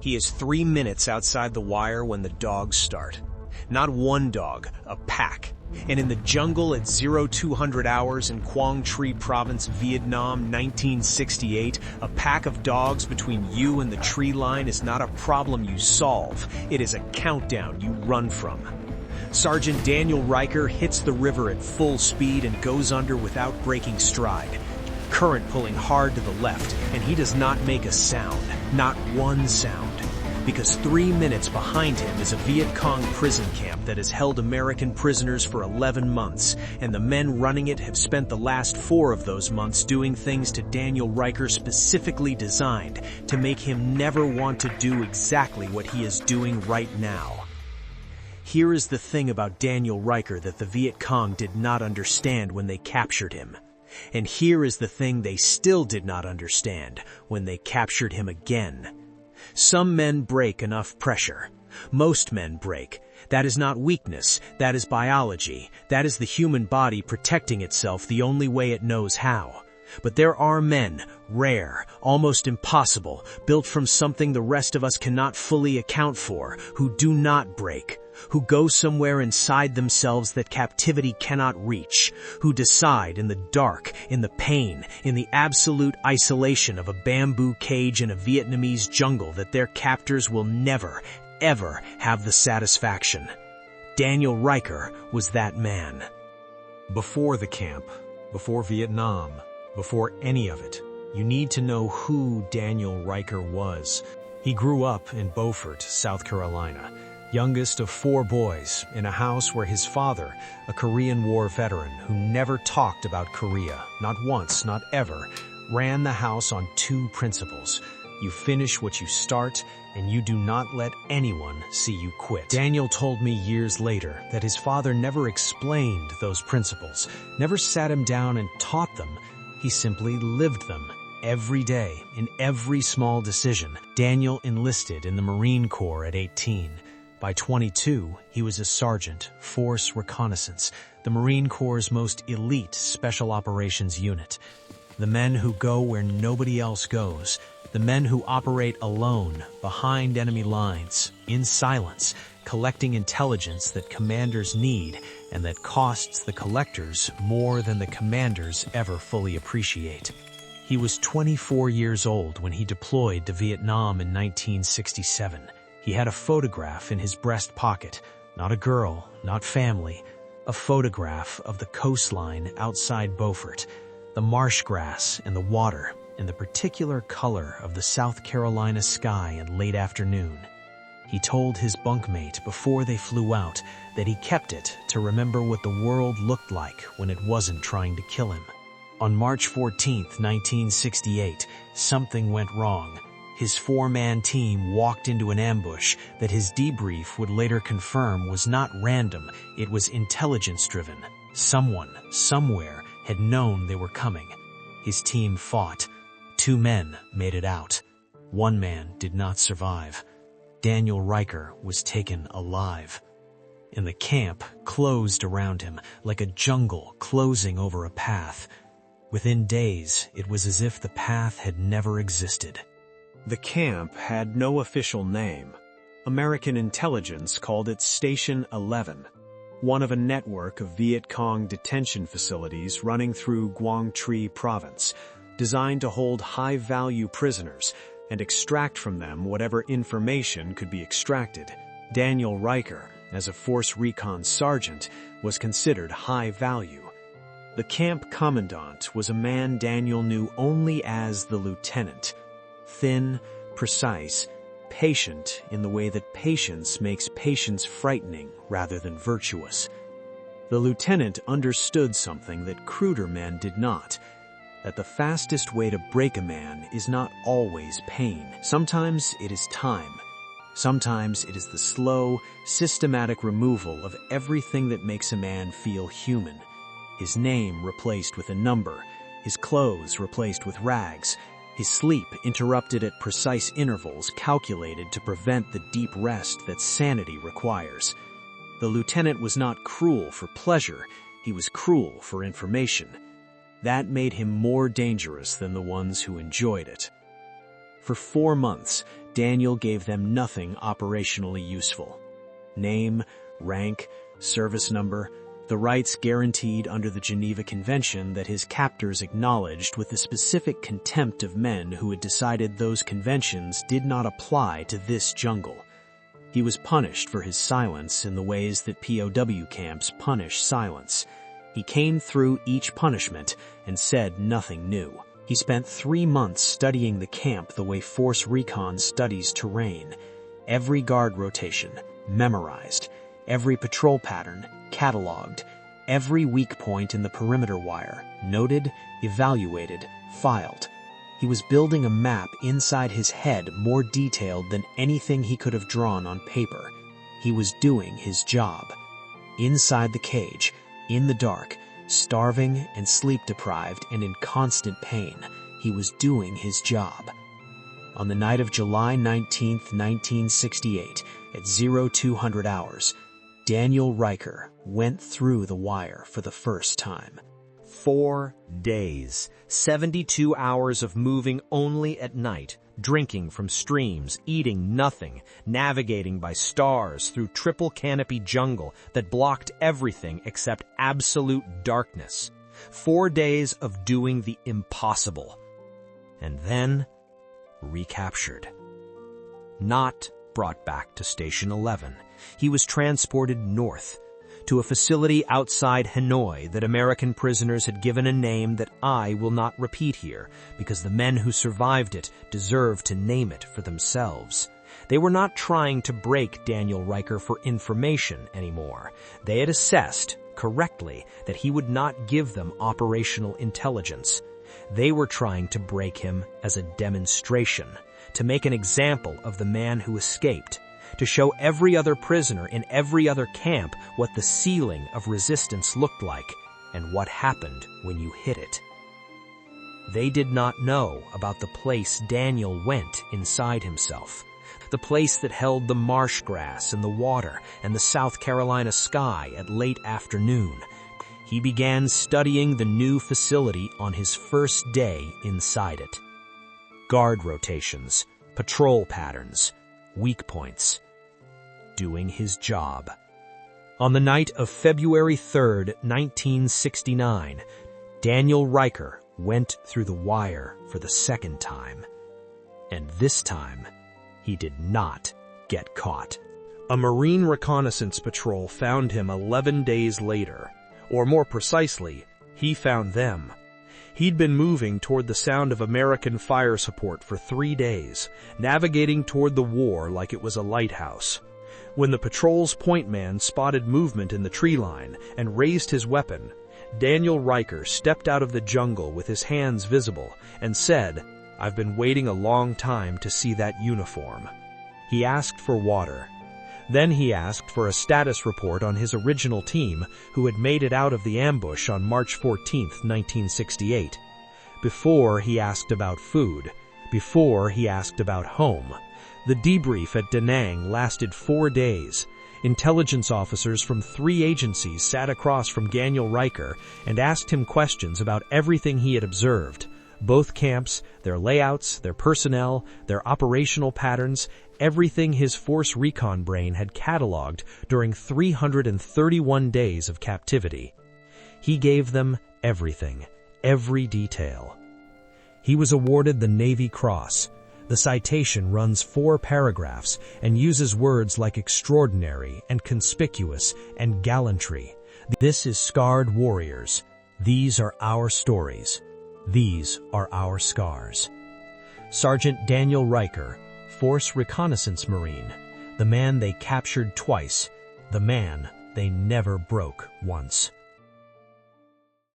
He is 3 minutes outside the wire when the dogs start. Not one dog, a pack. And in the jungle at 0200 hours in Quảng Trị Province, Vietnam, 1968, a pack of dogs between you and the tree line is not a problem you solve. It is a countdown you run from. Sergeant Daniel Ryker hits the river at full speed and goes under without breaking stride. Current pulling hard to the left, and he does not make a sound, not one sound. Because 3 minutes behind him is a Viet Cong prison camp that has held American prisoners for 11 months, and the men running it have spent the last 4 of those months doing things to Daniel Ryker specifically designed to make him never want to do exactly what he is doing right now. Here is the thing about Daniel Ryker that the Viet Cong did not understand when they captured him. And here is the thing they still did not understand when they captured him again. Some men break enough pressure. Most men break. That is not weakness. That is biology. That is the human body protecting itself the only way it knows how. But there are men, rare, almost impossible, built from something the rest of us cannot fully account for, who do not break, who go somewhere inside themselves that captivity cannot reach, who decide in the dark, in the pain, in the absolute isolation of a bamboo cage in a Vietnamese jungle that their captors will never, ever have the satisfaction. Daniel Ryker was that man. Before the camp, before Vietnam, before any of it, you need to know who Daniel Ryker was. He grew up in Beaufort, South Carolina, youngest of 4 boys, in a house where his father, a Korean War veteran who never talked about Korea, not once, not ever, ran the house on 2 principles. You finish what you start, and you do not let anyone see you quit. Daniel told me years later that his father never explained those principles, never sat him down and taught them. He simply lived them. Every day, in every small decision. Daniel enlisted in the Marine Corps at 18. By 22, he was a sergeant, Force Reconnaissance, the Marine Corps' most elite special operations unit. The men who go where nobody else goes. The men who operate alone, behind enemy lines, in silence, collecting intelligence that commanders need and that costs the collectors more than the commanders ever fully appreciate. He was 24 years old when he deployed to Vietnam in 1967. He had a photograph in his breast pocket, not a girl, not family, a photograph of the coastline outside Beaufort, the marsh grass and the water, and the particular color of the South Carolina sky in late afternoon. He told his bunkmate before they flew out that he kept it to remember what the world looked like when it wasn't trying to kill him. On March 14, 1968, something went wrong. His 4-man team walked into an ambush that his debrief would later confirm was not random, it was intelligence-driven. Someone, somewhere, had known they were coming. His team fought. 2 men made it out. 1 man did not survive. Daniel Ryker was taken alive. And the camp closed around him like a jungle closing over a path. Within days, it was as if the path had never existed. The camp had no official name. American intelligence called it Station 11, one of a network of Viet Cong detention facilities running through Quảng Trị Province, designed to hold high-value prisoners and extract from them whatever information could be extracted. Daniel Ryker, as a Force Recon sergeant, was considered high value. The camp commandant was a man Daniel knew only as the lieutenant. Thin, precise, patient in the way that patience makes patience frightening rather than virtuous. The lieutenant understood something that cruder men did not, that the fastest way to break a man is not always pain. Sometimes it is time. Sometimes it is the slow, systematic removal of everything that makes a man feel human. His name replaced with a number, his clothes replaced with rags, his sleep interrupted at precise intervals calculated to prevent the deep rest that sanity requires. The lieutenant was not cruel for pleasure, he was cruel for information. That made him more dangerous than the ones who enjoyed it. For 4 months, Daniel gave them nothing operationally useful. Name, rank, service number, the rights guaranteed under the Geneva Convention that his captors acknowledged with the specific contempt of men who had decided those conventions did not apply to this jungle. He was punished for his silence in the ways that POW camps punish silence. He came through each punishment and said nothing new. He spent 3 months studying the camp the way Force Recon studies terrain. Every guard rotation, memorized. Every patrol pattern, cataloged. Every weak point in the perimeter wire, noted, evaluated, filed. He was building a map inside his head more detailed than anything he could have drawn on paper. He was doing his job. Inside the cage, in the dark, starving and sleep-deprived and in constant pain, he was doing his job. On the night of July 19, 1968, at 0200 hours, Daniel Ryker went through the wire for the first time. 4 days, 72 hours of moving only at night, drinking from streams, eating nothing, navigating by stars through triple canopy jungle that blocked everything except absolute darkness. 4 days of doing the impossible. And then, recaptured. Not brought back to Station 11. He was transported north, to a facility outside Hanoi that American prisoners had given a name that I will not repeat here, because the men who survived it deserve to name it for themselves. They were not trying to break Daniel Ryker for information anymore. They had assessed, correctly, that he would not give them operational intelligence. They were trying to break him as a demonstration, to make an example of the man who escaped, to show every other prisoner in every other camp what the ceiling of resistance looked like and what happened when you hit it. They did not know about the place Daniel went inside himself, the place that held the marsh grass and the water and the South Carolina sky at late afternoon. He began studying the new facility on his first day inside it. Guard rotations, patrol patterns, weak points. Doing his job. On the night of February 3rd, 1969, Daniel Ryker went through the wire for the second time. And this time, he did not get caught. A Marine reconnaissance patrol found him 11 days later, or more precisely, he found them. He'd been moving toward the sound of American fire support for 3 days, navigating toward the war like it was a lighthouse. When the patrol's point man spotted movement in the tree line and raised his weapon, Daniel Ryker stepped out of the jungle with his hands visible and said, "I've been waiting a long time to see that uniform." He asked for water. Then he asked for a status report on his original team who had made it out of the ambush on March 14, 1968. Before he asked about food. Before he asked about home. The debrief at Da Nang lasted 4 days. Intelligence officers from 3 agencies sat across from Daniel Ryker and asked him questions about everything he had observed. Both camps, their layouts, their personnel, their operational patterns, everything his Force Recon brain had cataloged during 331 days of captivity. He gave them everything, every detail. He was awarded the Navy Cross. The citation runs 4 paragraphs and uses words like extraordinary and conspicuous and gallantry. This is scarred warriors. These are our stories. These are our scars. Sergeant Daniel Ryker, Force Reconnaissance Marine, the man they captured twice, the man they never broke once.